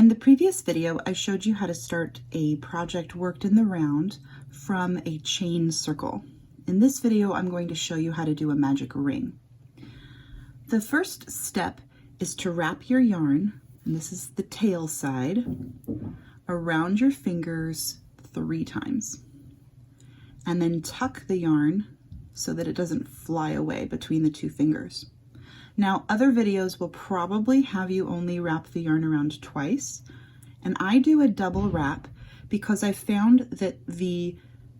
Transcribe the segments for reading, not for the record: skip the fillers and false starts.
In the previous video, I showed you how to start a project worked in the round from a chain circle. In this video, I'm going to show you how to do a magic ring. The first step is to wrap your yarn, and this is the tail side, around your fingers 3 times. And then tuck the yarn so that it doesn't fly away between the 2 fingers. Now, other videos will probably have you only wrap the yarn around twice, and I do a double wrap because I found that the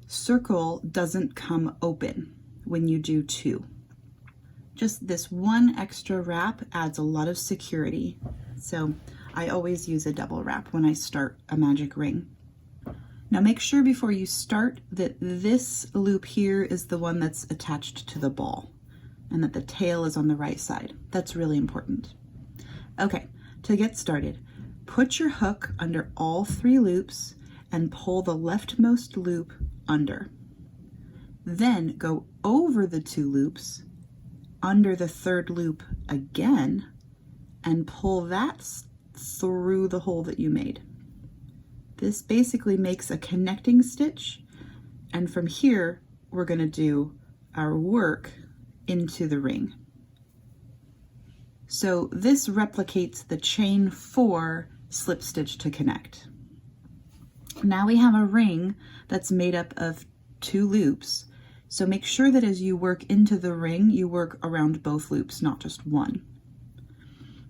circle doesn't come open when you do 2. Just this one extra wrap adds a lot of security, so I always use a double wrap when I start a magic ring. Now make sure before you start that this loop here is the one that's attached to the ball, and that the tail is on the right side. That's really important. Okay, to get started, put your hook under all 3 loops and pull the leftmost loop under. Then go over the 2 loops, under the 3rd loop again, and pull that through the hole that you made. This basically makes a connecting stitch, and from here we're going to do our work into the ring. So this replicates the chain 4 slip stitch to connect. Now we have a ring that's made up of 2 loops, so make sure that as you work into the ring, you work around both loops, not just one.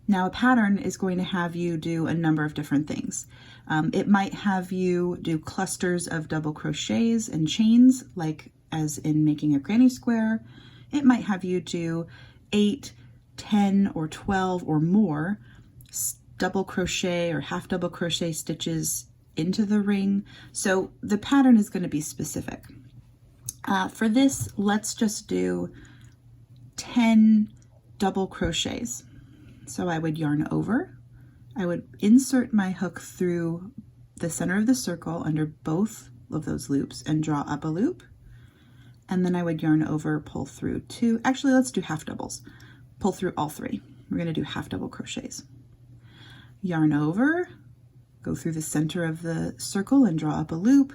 Now a pattern is going to have you do a number of different things. It might have you do clusters of double crochets and chains, like as in making a granny square. It might have you do 8, 10, or 12 or more double crochet or half double crochet stitches into the ring. So the pattern is going to be specific. For this, let's just do 10 double crochets. So I would yarn over, I would insert my hook through the center of the circle under both of those loops and draw up a loop. And then I would yarn over, pull through 2, actually let's do half doubles. Pull through all 3. We're going to do half double crochets. Yarn over, go through the center of the circle and draw up a loop.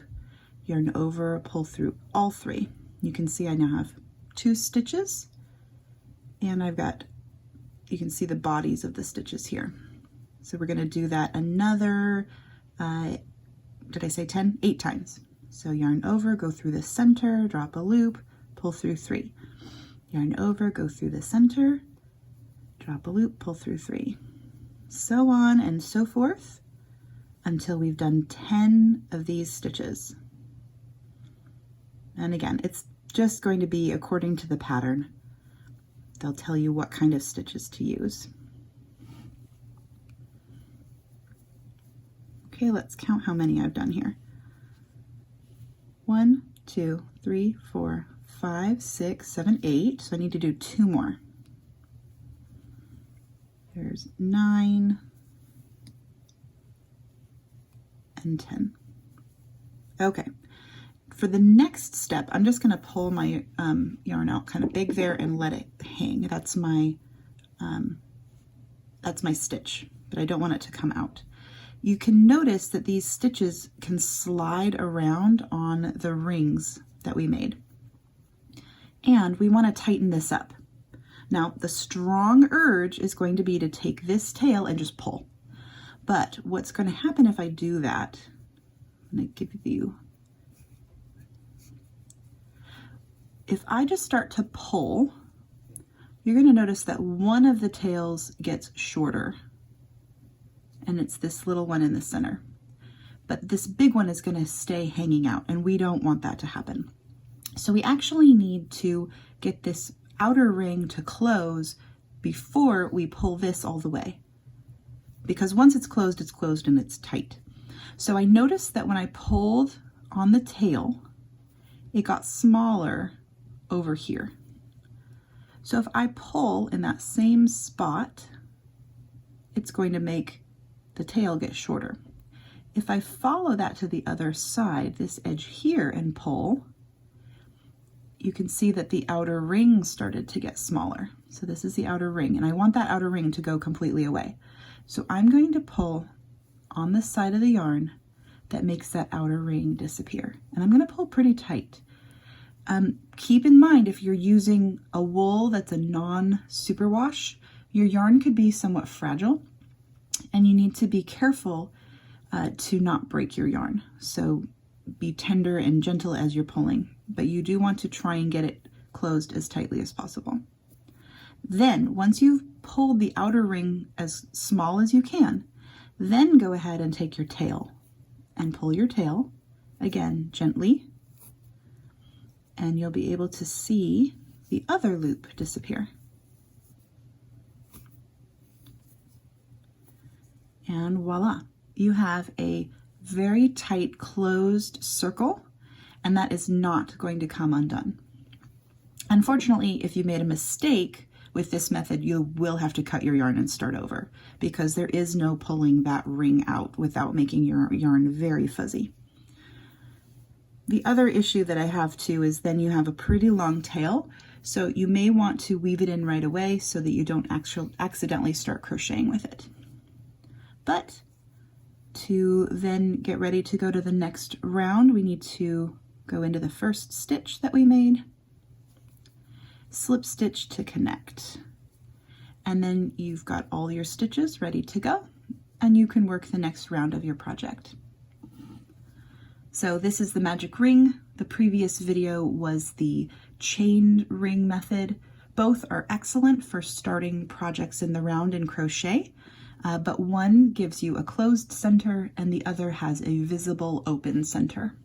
Yarn over, pull through all 3. You can see I now have 2 stitches, and I've got, you can see the bodies of the stitches here. So we're going to do that another, did I say 10? 8 times. So yarn over, go through the center, drop a loop, pull through 3. Yarn over, go through the center, drop a loop, pull through 3. So on and so forth until we've done 10 of these stitches. And again, it's just going to be according to the pattern. They'll tell you what kind of stitches to use. Okay, let's count how many I've done here. 1, 2, 3, 4, 5, 6, 7, 8. So I need to do 2 more. There's 9 and 10. Okay. For the next step, I'm just going to pull my yarn out kind of big there and let it hang. That's my stitch, but I don't want it to come out. You can notice that these stitches can slide around on the rings that we made. And we want to tighten this up. Now, the strong urge is going to be to take this tail and just pull. But what's going to happen if I do that, I'm going to give you, if I just start to pull, you're going to notice that one of the tails gets shorter, and it's this little one in the center. But this big one is going to stay hanging out, and we don't want that to happen. So we actually need to get this outer ring to close before we pull this all the way. Because once it's closed and it's tight. So I noticed that when I pulled on the tail, it got smaller over here. So if I pull in that same spot, it's going to make the tail get shorter. If I follow that to the other side, this edge here, and pull, you can see that the outer ring started to get smaller. So this is the outer ring, and I want that outer ring to go completely away. So I'm going to pull on the side of the yarn that makes that outer ring disappear. And I'm going to pull pretty tight. Keep in mind, if you're using a wool that's a non-superwash, your yarn could be somewhat fragile, and you need to be careful to not break your yarn. So be tender and gentle as you're pulling, but you do want to try and get it closed as tightly as possible. Then, once you've pulled the outer ring as small as you can, then go ahead and take your tail and pull your tail, again, gently, and you'll be able to see the other loop disappear. And voila, you have a very tight closed circle, and that is not going to come undone. Unfortunately, if you made a mistake with this method, you will have to cut your yarn and start over, because there is no pulling that ring out without making your yarn very fuzzy. The other issue that I have too is then you have a pretty long tail, so you may want to weave it in right away so that you don't accidentally start crocheting with it. But to then get ready to go to the next round, we need to go into the first stitch that we made, slip stitch to connect, and then you've got all your stitches ready to go, and you can work the next round of your project. So this is the magic ring. The previous video was the chain ring method. Both are excellent for starting projects in the round in crochet, but one gives you a closed center and the other has a visible open center.